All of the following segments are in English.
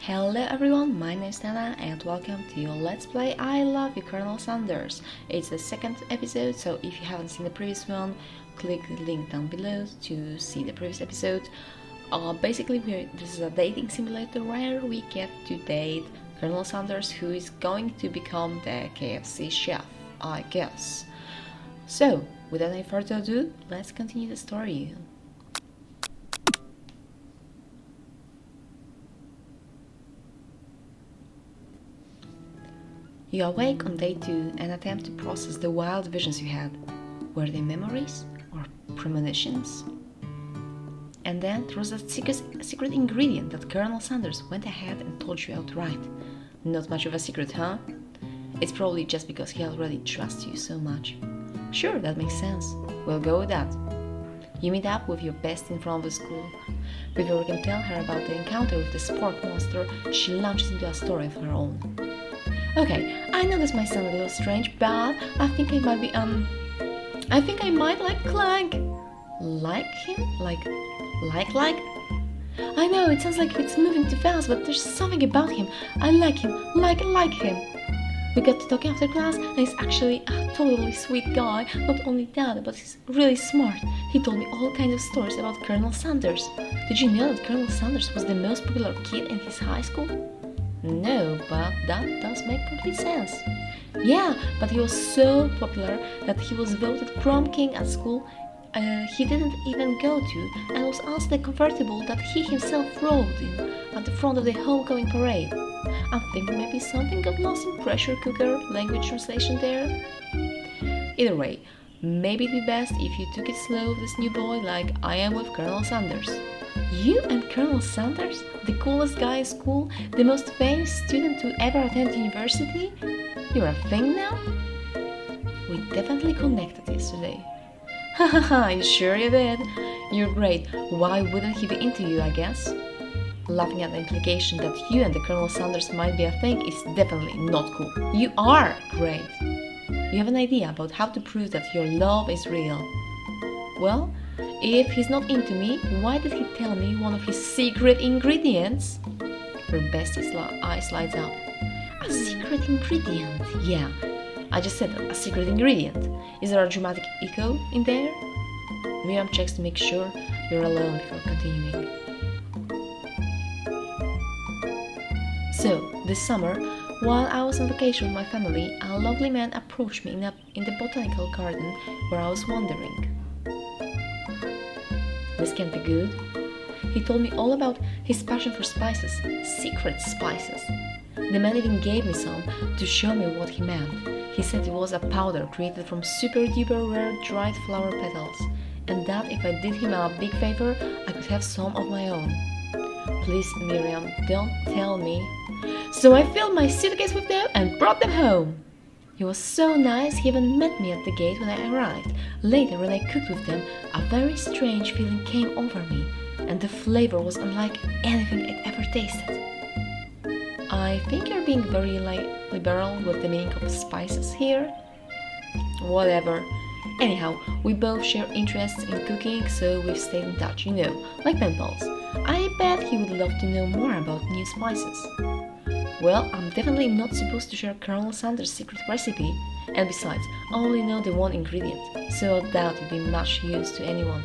Hello everyone, my name is Nana and welcome to your Let's Play I Love You Colonel Sanders. It's the second episode, so if you haven't seen the previous one, click the link down below to see the previous episode. Basically, this is a dating simulator where we get to date Colonel Sanders, who is going to become the KFC chef, I guess. So, without any further ado, let's continue the story. You awake on day 2 and attempt to process the wild visions you had. Were they memories or premonitions? And then there was that secret ingredient that Colonel Sanders went ahead and told you outright. Not much of a secret, huh? It's probably just because he already trusts you so much. Sure, that makes sense. We'll go with that. You meet up with your bestie in front of the school. Before you can tell her about the encounter with the spork monster, she launches into a story of her own. Okay, I know this might sound a little strange, but I think I might like Clank. Like him? Like? I know, it sounds like it's moving too fast, but there's something about him. I like him, like him. We got to talk after class, and he's actually a totally sweet guy. Not only that, but he's really smart. He told me all kinds of stories about Colonel Sanders. Did you know that Colonel Sanders was the most popular kid in his high school? No, but that does make complete sense. Yeah, but he was so popular that he was voted prom king at school he didn't even go to, and was asked the convertible that he himself rode in at the front of the homecoming parade. I'm thinking maybe something got lost in pressure cooker language translation there. Either way, maybe it'd be best if you took it slow with this new boy like I am with Colonel Sanders. You and Colonel Sanders? The coolest guy in school? The most famous student to ever attend university? You're a thing now? We definitely connected yesterday. Hahaha, you sure you did? You're great. Why wouldn't he be into you, I guess? Laughing at the implication that you and the Colonel Sanders might be a thing is definitely not cool. You are great. You have an idea about how to prove that your love is real. Well, if he's not into me, why did he tell me one of his secret ingredients? Her bestie's eyes lights up. A secret ingredient? Yeah, I just said that, a secret ingredient. Is there a dramatic echo in there? Miriam checks to make sure you're alone before continuing. So, this summer, while I was on vacation with my family, a lovely man approached me in the botanical garden where I was wandering. This can't be good. He told me all about his passion for spices, secret spices. The man even gave me some to show me what he meant. He said it was a powder created from super duper rare dried flower petals, and that if I did him a big favor, I could have some of my own. Please, Miriam, don't tell me. So I filled my suitcase with them and brought them home. He was so nice, he even met me at the gate when I arrived. Later, when I cooked with them, a very strange feeling came over me, and the flavor was unlike anything I'd ever tasted. I think you're being very liberal with the meaning of spices here. Whatever. Anyhow, we both share interests in cooking, so we've stayed in touch, like pen pals. I bet he would love to know more about new spices. Well, I'm definitely not supposed to share Colonel Sanders' secret recipe, and besides, I only know the one ingredient, so I doubt it'd be much use to anyone.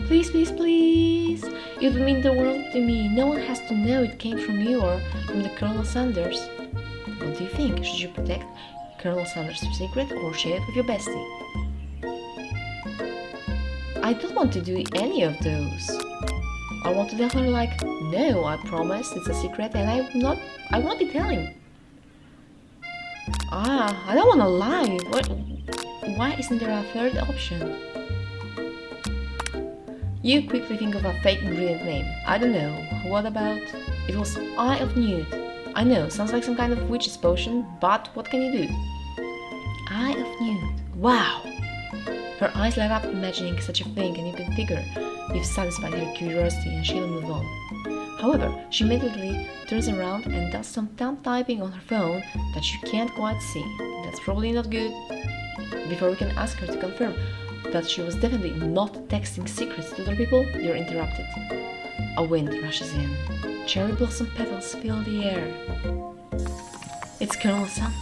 Please, please, please! It would mean the world to me. No one has to know it came from you or from the Colonel Sanders. What do you think? Should you protect Colonel Sanders' secret or share it with your bestie? I don't want to do any of those. I want to tell her like, no, I promise it's a secret and I won't be telling. I don't want to lie. Why isn't there a third option? You quickly think of a fake ingredient name. I don't know. What about... It was Eye of Newt. I know, sounds like some kind of witch's potion, but what can you do? Eye of Newt. Wow! Her eyes light up imagining such a thing, and you can figure you've satisfied her curiosity and she'll move on. However, she immediately turns around and does some thumb typing on her phone that you can't quite see. That's probably not good. Before we can ask her to confirm that she was definitely not texting secrets to other people, you're interrupted. A wind rushes in. Cherry blossom petals fill the air. It's Colonel Sanders.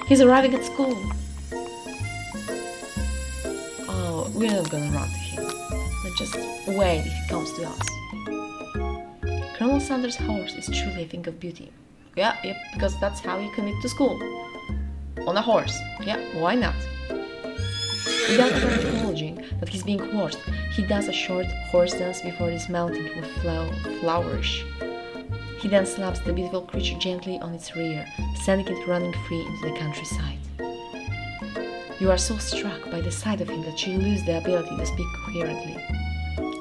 He's arriving at school. Oh, we're not gonna run to him. Let's just wait if he comes to us. Colonel Sanders' horse is truly a thing of beauty. Yep, because that's how you commute to school. On a horse. Yeah, why not? Without ever acknowledging that he's being horsed, he does a short horse dance before dismounting to a flourish. He then slaps the beautiful creature gently on its rear, sending it running free into the countryside. You are so struck by the sight of him that you lose the ability to speak coherently.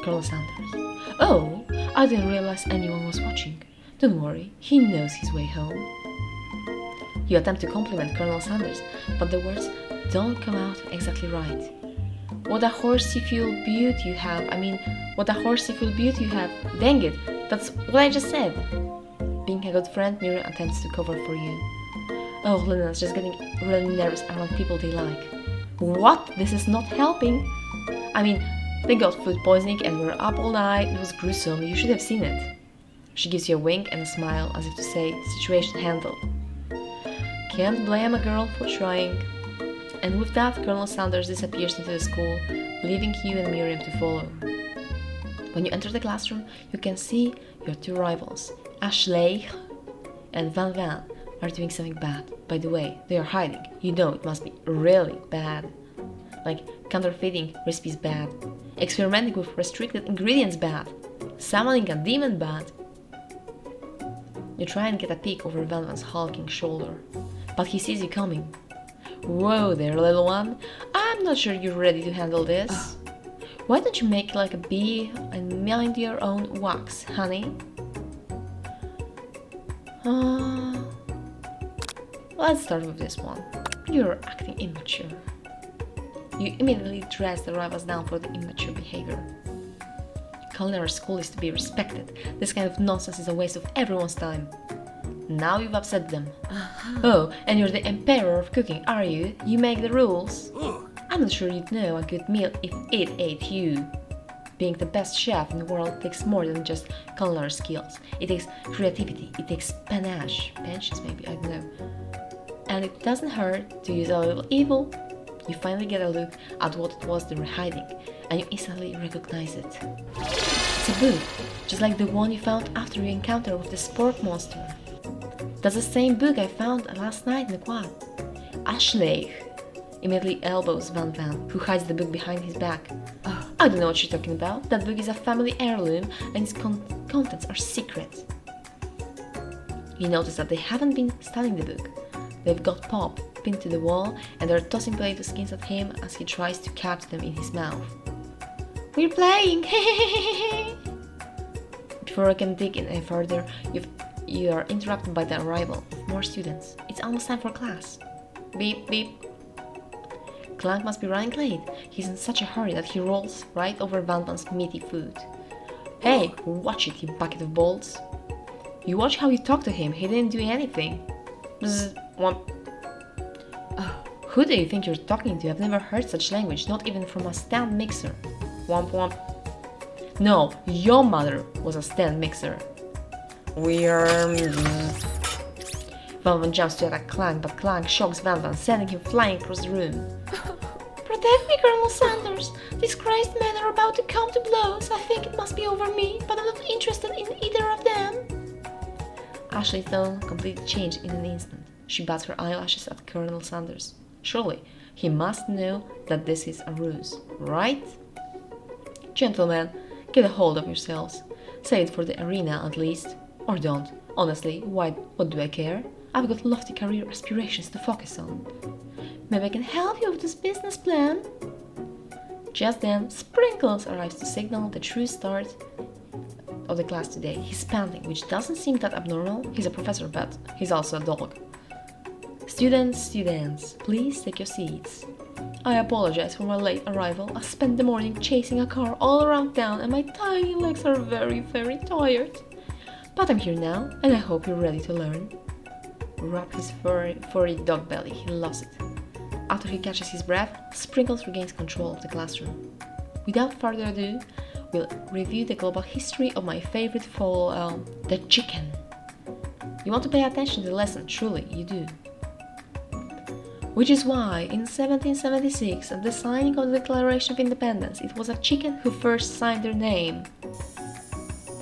Colonel Sanders. Oh, I didn't realize anyone was watching. Don't worry, he knows his way home. You attempt to compliment Colonel Sanders, but the words don't come out exactly right. What a horsey-full beauty you have. What a horsey-full beauty you have. Dang it, that's what I just said. Being a good friend, Mira attempts to cover for you. Oh, Lena's just getting really nervous around people they like. What? This is not helping. They got food poisoning and were up all night. It was gruesome. You should have seen it. She gives you a wink and a smile as if to say, situation handled. Can't blame a girl for trying. And with that, Colonel Sanders disappears into the school, leaving you and Miriam to follow. When you enter the classroom, you can see your two rivals, Ashleigh and Van Van, are doing something bad. By the way, they are hiding. You know it must be really bad. Like counterfeiting recipes bad, experimenting with restricted ingredients bad, summoning a demon bad. You try and get a peek over Van Van's hulking shoulder, but he sees you coming. Whoa there, little one. I'm not sure you're ready to handle this. Why don't you make like a bee and mind your own wax, honey? Let's start with this one. You're acting immature. You immediately dress the rivals down for the immature behavior. Culinary school is to be respected. This kind of nonsense is a waste of everyone's time. Now you've upset them. Oh, and you're the emperor of cooking, are you? You make the rules? I'm not sure you'd know a good meal if it ate you. Being the best chef in the world takes more than just culinary skills. It takes creativity, it takes panache. Pensions maybe, I don't know. And it doesn't hurt to use a little evil. You finally get a look at what it was they were hiding, and you instantly recognize it. It's a book, just like the one you found after your encounter with the sport monster. That's the same book I found last night in the quad. Ashleigh immediately elbows Van Van, who hides the book behind his back. I don't know what you're talking about. That book is a family heirloom and its contents are secret. You notice that they haven't been studying the book. They've got Pop pinned to the wall and they're tossing potato skins at him as he tries to catch them in his mouth. We're playing! Before I can dig in any further, you are interrupted by the arrival of more students. It's almost time for class. Beep, beep. Clank must be running late. He's in such a hurry that he rolls right over Van Van's meaty food. Hey, watch it, you bucket of balls. You watch how you talk to him. He didn't do anything. Bzz, womp. Who do you think you're talking to? I've never heard such language, not even from a stand mixer. Womp womp. No, your mother was a stand mixer. Van Van jumps to attack Clank, but Clank shocks Van Van, sending him flying across the room. Protect me, Colonel Sanders! These crazed men are about to come to blows. I think it must be over me, but I'm not interested in either of them. Ashleigh's tone completely changed in an instant. She bats her eyelashes at Colonel Sanders. Surely, he must know that this is a ruse, right? Gentlemen, get a hold of yourselves. Say it for the arena at least. Or don't. Honestly, what do I care? I've got lofty career aspirations to focus on. Maybe I can help you with this business plan? Just then, Sprinkles arrives to signal the true start of the class today. He's panting, which doesn't seem that abnormal. He's a professor, but he's also a dog. Students, please take your seats. I apologize for my late arrival. I spent the morning chasing a car all around town and my tiny legs are very, very tired. But I'm here now, and I hope you're ready to learn. Rub his furry dog belly, he loves it. After he catches his breath, Sprinkles regains control of the classroom. Without further ado, we'll review the global history of my favorite fall, the chicken. You want to pay attention to the lesson, truly, you do. Which is why, in 1776, at the signing of the Declaration of Independence, it was a chicken who first signed their name.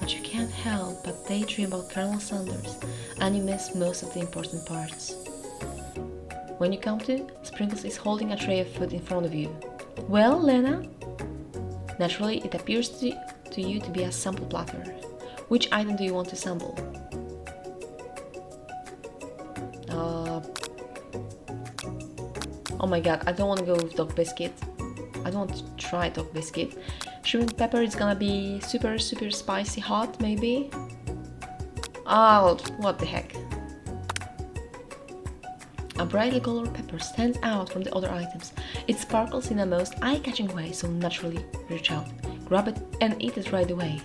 But you can't help but daydream about Colonel Sanders, and you miss most of the important parts. When you come to, Sprinkles is holding a tray of food in front of you. Well, Lena? Naturally, it appears to you to be a sample platter. Which item do you want to sample? Oh my god, I don't want to go with dog biscuit. I don't want to try dog biscuit. Shrimp pepper is gonna be super spicy hot, maybe? Oh, what the heck. A brightly colored pepper stands out from the other items. It sparkles in a most eye-catching way, so naturally reach out, grab it and eat it right away.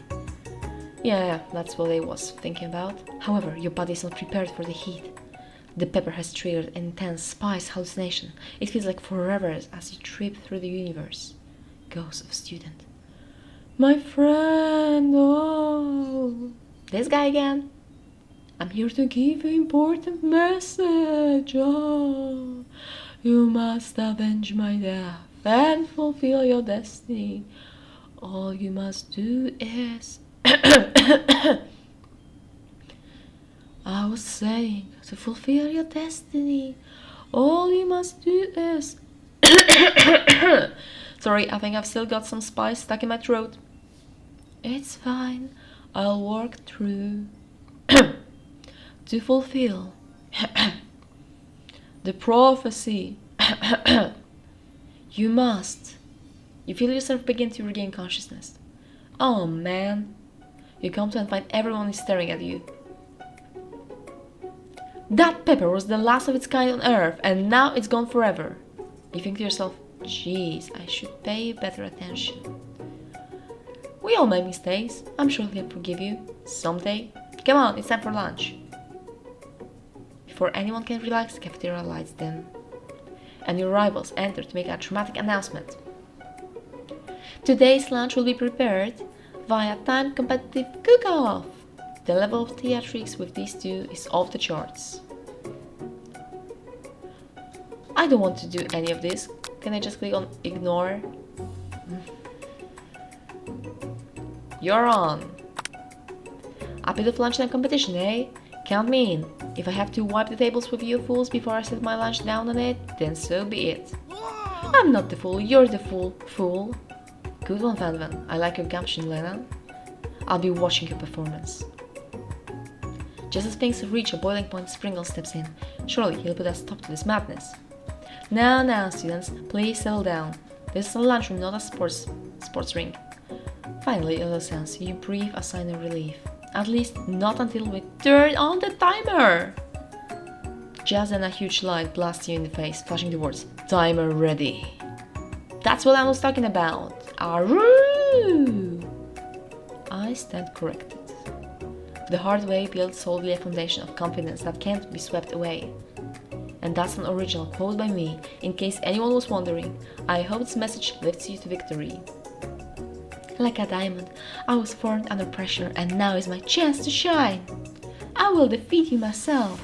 Yeah, that's what I was thinking about. However, your body is not prepared for the heat. The pepper has triggered an intense spice hallucination. It feels like forever as you trip through the universe. Ghost of student. My friend, oh. This guy again. I'm here to give you important message. Oh, you must avenge my death and fulfill your destiny. All you must do is... I was saying, to fulfill your destiny, all you must do is... Sorry, I think I've still got some spice stuck in my throat. It's fine, I'll work through... to fulfill the prophecy. You must. You feel yourself begin to regain consciousness. Oh man. You come to and find everyone is staring at you. That pepper was the last of its kind on Earth, and now it's gone forever. You think to yourself, jeez, I should pay better attention. We all make mistakes. I'm sure they'll forgive you. Someday. Come on, it's time for lunch. Before anyone can relax, the cafeteria lights dim, and your rivals enter to make a dramatic announcement. Today's lunch will be prepared via time-competitive cook-off. The level of theatrics with these two is off the charts. I don't want to do any of this. Can I just click on ignore? You're on. A bit of lunchtime competition, eh? Count me in. If I have to wipe the tables with you fools before I set my lunch down on it, then so be it. I'm not the fool, you're the fool. Good one, Van Van. I like your gumption, Lena. I'll be watching your performance. Just as things reach a boiling point, Sprinkle steps in. Surely he'll put a stop to this madness. Now, students, please settle down. This is a lunchroom, not a sports ring. Finally, in a sense, you breathe a sign of relief. At least, not until we turn on the timer! Just then a huge light blasts you in the face, flashing the words, "Timer ready." That's what I was talking about. Aroo! I stand corrected. The hard way builds solidly a foundation of confidence that can't be swept away. And that's an original quote by me, in case anyone was wondering. I hope this message lifts you to victory. Like a diamond, I was formed under pressure, and now is my chance to shine. I will defeat you myself.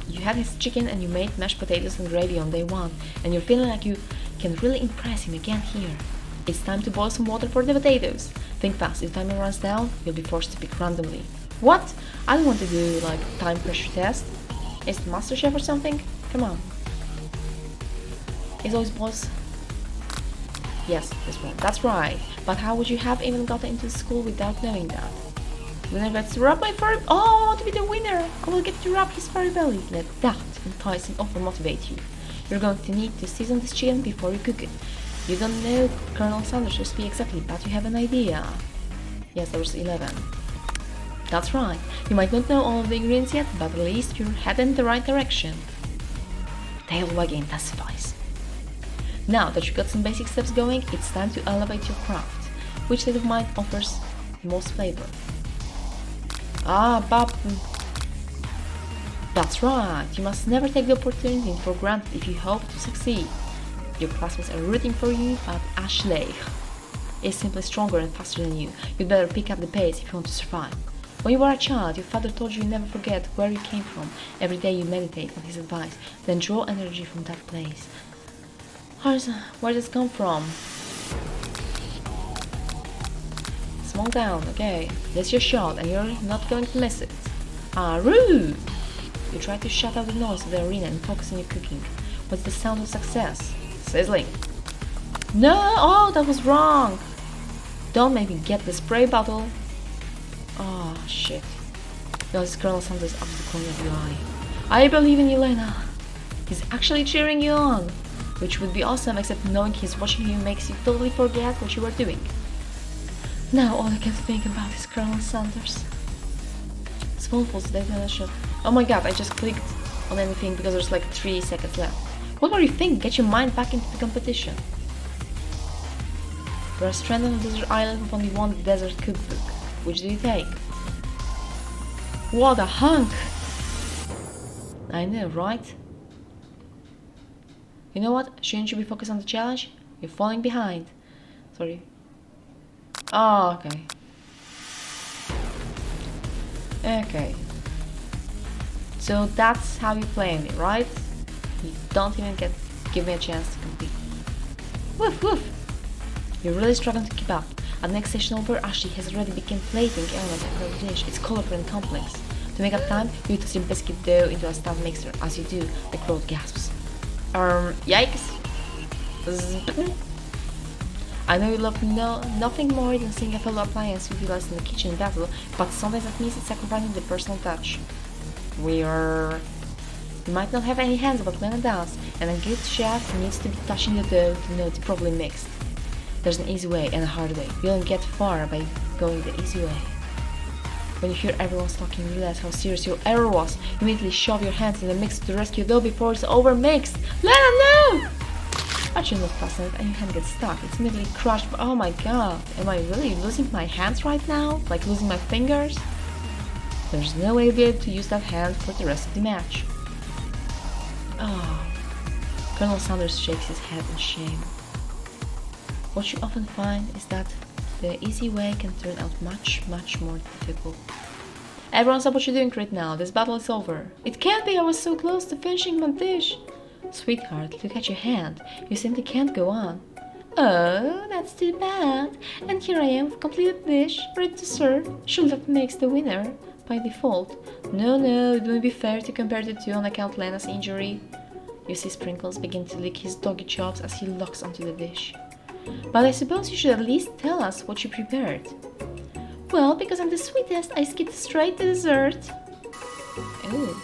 You had his chicken and you made mashed potatoes and gravy on day one, and you're feeling like you can really impress him again here. It's time to boil some water for the potatoes. Think fast, if time runs down, you'll be forced to pick randomly. What? I don't want to do like time pressure test. Is it MasterChef or something? Come on. Is always boss? Yes, this one. That's right. But how would you have even gotten into school without knowing that? Winner gets to rub my furry... Oh, I want to be the winner! I will get to rub his furry belly. Let that entice and often motivate you. You're going to need to season this chicken before you cook it. You don't know Colonel Sanders' recipe exactly, but you have an idea. Yes, there was 11. That's right. You might not know all of the ingredients yet, but at least you're heading in the right direction. Tail wagging intensifies. Now that you've got some basic steps going, it's time to elevate your craft. Which state of mind offers the most flavor? That's right. You must never take the opportunity for granted if you hope to succeed. Your classmates are rooting for you, but Ashleigh. is simply stronger and faster than you. You'd better pick up the pace if you want to survive. When you were a child, your father told you never forget where you came from. Every day you meditate on his advice, then draw energy from that place. Where does it come from? Small down, okay. That's your shot and you're not going to miss it. Rude! You try to shut out the noise of the arena and focus on your cooking. What's the sound of success? Sizzling. No! Oh, that was wrong! Don't make me get the spray bottle. Oh, shit. This Colonel Sanders up to the corner of your eye. I believe in you, Lena. He's actually cheering you on. Which would be awesome, except knowing he's watching you makes you totally forget what you were doing. Now all I can think about is Colonel Sanders. Spoonfuls detonation. Oh my god, I just clicked on anything because there's like 3 seconds left. What were you thinking? Get your mind back into the competition. You are stranded on a desert island with only one desert cookbook. Which do you take? What a hunk! I know, right? You know what? Shouldn't you be focused on the challenge? You're falling behind. Sorry. Oh, okay. Okay. So that's how you play me, right? You don't even give me a chance to compete. Woof woof! You're really struggling to keep up. At the next session over, Ashleigh has already begun plating elements of her dish. It's colorful and complex. To make up time, you toss your biscuit dough into a stand mixer. As you do, the crowd gasps. Yikes! I know you love nothing more than seeing a fellow appliance utilized in the kitchen battle, but sometimes that means it's sacrificing the personal touch. You might not have any hands, but Lena does, and a good chef needs to be touching the dough to know it's properly mixed. There's an easy way and a hard way. You don't get far by going the easy way. When you hear everyone's talking, you realize how serious your error was. You immediately shove your hands in the mix to rescue dough before it's over-mixed. Lena, no! But you're not fast enough and your hand gets stuck. It's immediately crushed. Oh my god, am I really losing my hands right now? Like losing my fingers? There's no way you'll be able to use that hand for the rest of the match. Oh. Colonel Sanders shakes his head in shame. What you often find is that the easy way can turn out much, much more difficult. Everyone stop what you're doing right now. This battle is over. It can't be. I was so close to finishing my dish. Sweetheart, look at your hand. You simply can't go on. Oh, that's too bad. And here I am with a completed dish, ready to serve. Surely that makes the winner by default. No, it wouldn't be fair to compare the two on account of Lena's injury. You see Sprinkles begin to lick his doggy chops as he locks onto the dish. But I suppose you should at least tell us what you prepared. Well, because I'm the sweetest, I skipped straight to dessert. Ooh.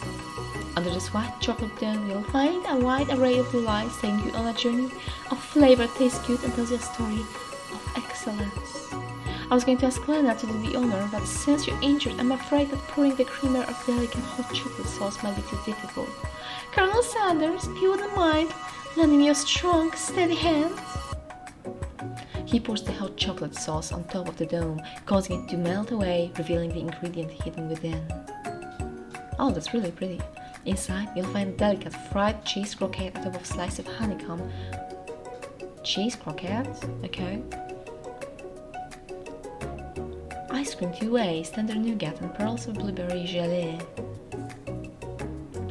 Under this white chocolate dome, you'll find a wide array of delights taking you on a journey of flavor that tastes good and tells you a story of excellence. I was going to ask Lena to do the honor, but since you're injured, I'm afraid that pouring the creamer of delicate hot chocolate sauce might be too difficult. Colonel Sanders, if you wouldn't mind lending me your strong, steady hand. He pours the hot chocolate sauce on top of the dome, causing it to melt away, revealing the ingredient hidden within. Oh, that's really pretty. Inside, you'll find a delicate fried cheese croquette atop of a slice of honeycomb. Cheese croquette? Okay. Ice cream 2 ways, tender nougat and pearls of blueberry gelée.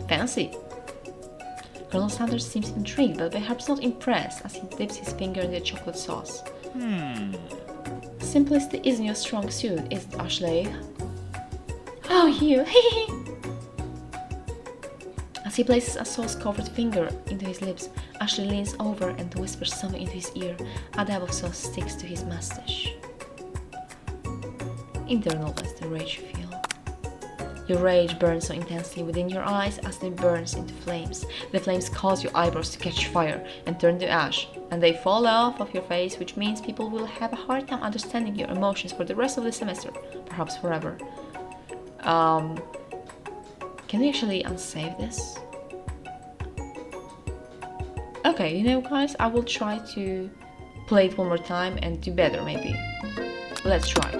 Fancy! Colonel Sanders seems intrigued, but perhaps not impressed, as he dips his finger in the chocolate sauce. Simplicity isn't your strong suit, is it, Ashleigh? Oh, you! As he places a sauce-covered finger into his lips, Ashleigh leans over and whispers something into his ear. A dab of sauce sticks to his mustache. Internalize the rage you feel. Your rage burns so intensely within your eyes as they burns into flames. The flames cause your eyebrows to catch fire and turn to ash, and they fall off of your face, which means people will have a hard time understanding your emotions for the rest of the semester, perhaps forever. Can we actually unsave this? Okay, you know guys, I will try to play it one more time and do better maybe. Let's try.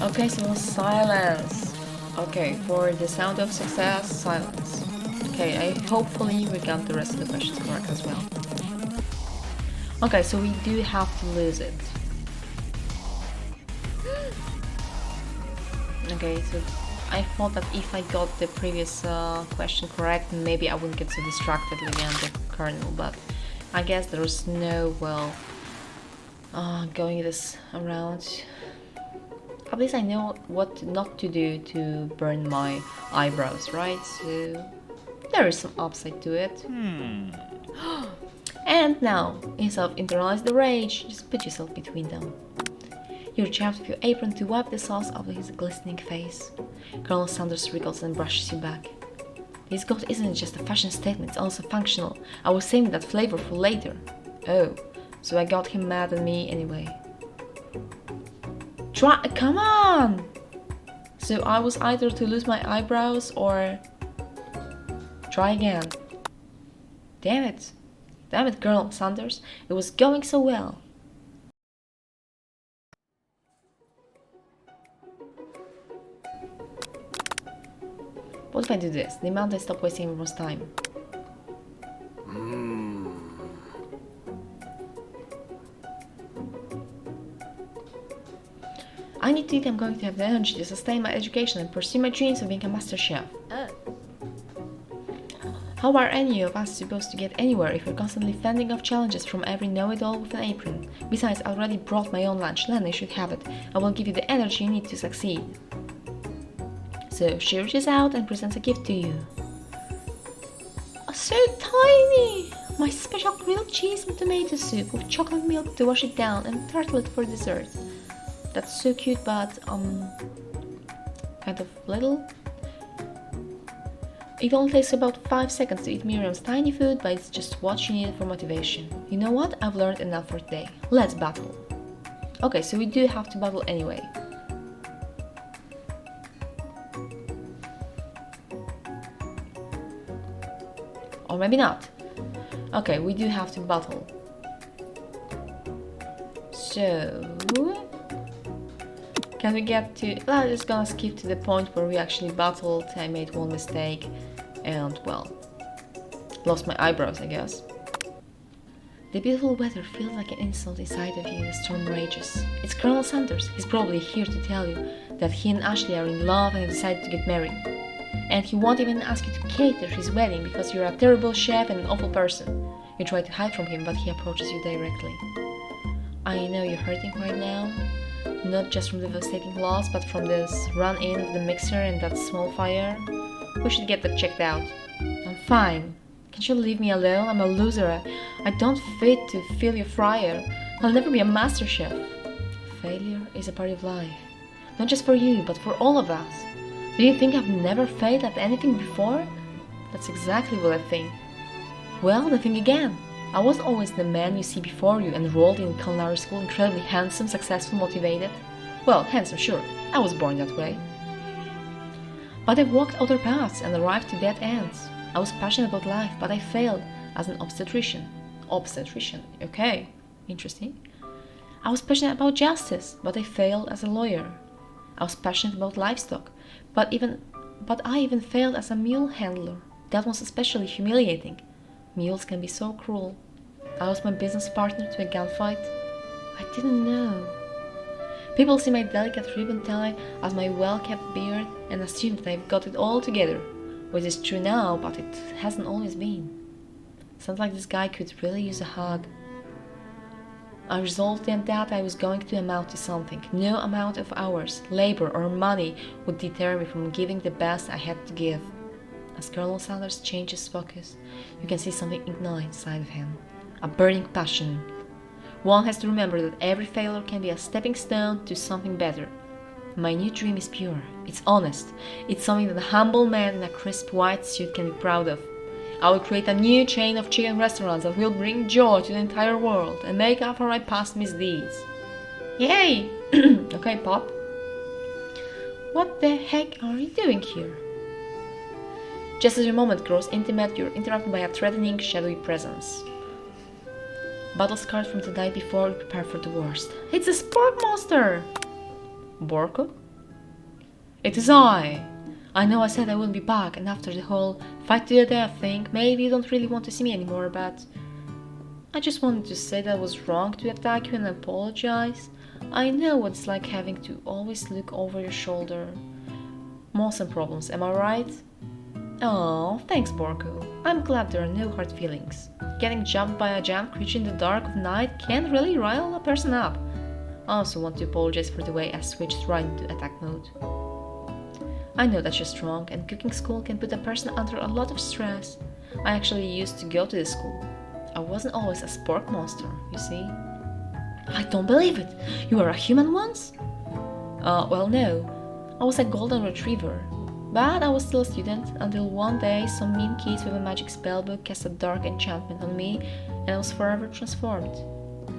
Okay, so silence. Okay, for the sound of success, silence. Okay, hopefully we got the rest of the questions correct as well. Okay, so we do have to lose it. Okay, so I thought that if I got the previous question correct, maybe I wouldn't get so distracted looking at the kernel, but I guess there's no, well, going this around. At least I know what not to do to burn my eyebrows, right? So there is some upside to it. And now, instead of internalize the rage, just put yourself between them. You reach out with your apron to wipe the sauce off his glistening face. Colonel Sanders wriggles and brushes you back. This coat isn't just a fashion statement, it's also functional. I was saving that flavor for later. Oh, so I got him mad at me anyway. Come on! So I was either to lose my eyebrows or try again. Damn it, Colonel Sanders, it was going so well. What if I do this? The amount I stop wasting everyone's time. I need to eat. I'm going to have the energy to sustain my education and pursue my dreams of being a master chef. How are any of us supposed to get anywhere if we're constantly fending off challenges from every know-it-all with an apron? Besides, I already brought my own lunch. Lenny should have it. I will give you the energy you need to succeed. So she reaches out and presents a gift to you. So tiny! My special grilled cheese and tomato soup with chocolate milk to wash it down and tartlet for dessert. That's so cute, but kind of little. It only takes about 5 seconds to eat Miriam's tiny food, but it's just what you need for motivation. You know what? I've learned enough for today. Let's battle. Okay, so we do have to battle anyway. Or maybe not. Okay, we do have to battle. So can we get to... I'm just gonna skip to the point where we actually battled. I made one mistake and, well, lost my eyebrows, I guess. The beautiful weather feels like an insult inside of you and the storm rages. It's Colonel Sanders. He's probably here to tell you that he and Ashleigh are in love and have decided to get married. And he won't even ask you to cater his wedding because you're a terrible chef and an awful person. You try to hide from him, but he approaches you directly. I know you're hurting right now, not just from the devastating loss, but from this run-in of the mixer and that small fire. We should get that checked out. I'm fine. Can't you leave me alone? I'm a loser. I don't fit to fill your fryer. I'll never be a master chef. Failure is a part of life. Not just for you, but for all of us. Do you think I've never failed at anything before? That's exactly what I think. Well, then think again. I wasn't always the man you see before you, enrolled in culinary school, incredibly handsome, successful, motivated. Well, handsome, sure. I was born that way. But I've walked other paths and arrived to dead ends. I was passionate about life, but I failed as an obstetrician. Obstetrician, okay, interesting. I was passionate about justice, but I failed as a lawyer. I was passionate about livestock, but I even failed as a mule handler. That was especially humiliating. Mules can be so cruel. I lost my business partner to a gunfight. I didn't know. People see my delicate ribbon tie as my well-kept beard and assume that I've got it all together, which is true now, but it hasn't always been. Sounds like this guy could really use a hug. I resolved then that I was going to amount to something. No amount of hours, labor, or money would deter me from giving the best I had to give. As Colonel Sanders changes focus, you can see something ignite inside of him. A burning passion. One has to remember that every failure can be a stepping stone to something better. My new dream is pure. It's honest. It's something that a humble man in a crisp white suit can be proud of. I will create a new chain of chicken restaurants that will bring joy to the entire world and make up for my past misdeeds. Yay! Okay, Pop. What the heck are you doing here? Just as your moment grows intimate, you're interrupted by a threatening, shadowy presence. Battle scarred from the night before, you prepare for the worst. It's a spork monster! Borko? It is I! I know I said I wouldn't be back, and after the whole fight to the death thing, maybe you don't really want to see me anymore, but I just wanted to say that I was wrong to attack you and apologize. I know what it's like having to always look over your shoulder. Most problems, am I right? Oh, thanks, Borko. I'm glad there are no hard feelings. Getting jumped by a giant creature in the dark of night can really rile a person up. I also want to apologize for the way I switched right into attack mode. I know that you're strong, and cooking school can put a person under a lot of stress. I actually used to go to this school. I wasn't always a spork monster, you see. I don't believe it! You were a human once? Well, no. I was a golden retriever. But I was still a student until one day some mean kids with a magic spellbook cast a dark enchantment on me and I was forever transformed.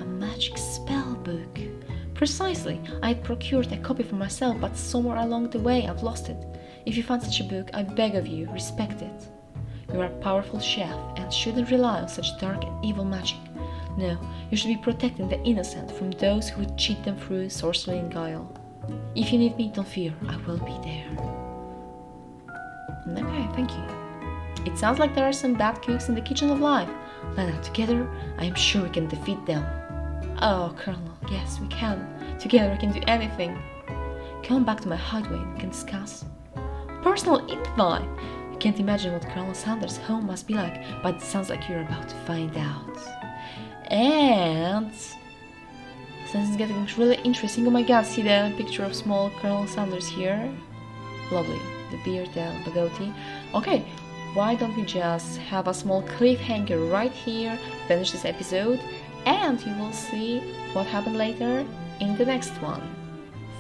A magic spellbook? Precisely. I had procured a copy for myself, but somewhere along the way I've lost it. If you find such a book, I beg of you, respect it. You are a powerful chef and shouldn't rely on such dark and evil magic. No, you should be protecting the innocent from those who would cheat them through sorcery and guile. If you need me, don't fear, I will be there. Okay, thank you. It sounds like there are some bad cooks in the kitchen of life. But now together, I am sure we can defeat them. Oh, Colonel, yes, we can. Together we can do anything. Come back to my hideaway and we can discuss. Personal invite! You can't imagine what Colonel Sanders' home must be like, but it sounds like you're about to find out. And since it's getting really interesting, oh my god, see the picture of small Colonel Sanders here? Lovely, the beard, the goatee. Okay, why don't we just have a small cliffhanger right here, finish this episode, and you will see what happened later in the next one.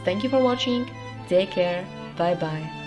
Thank you for watching, take care, bye bye.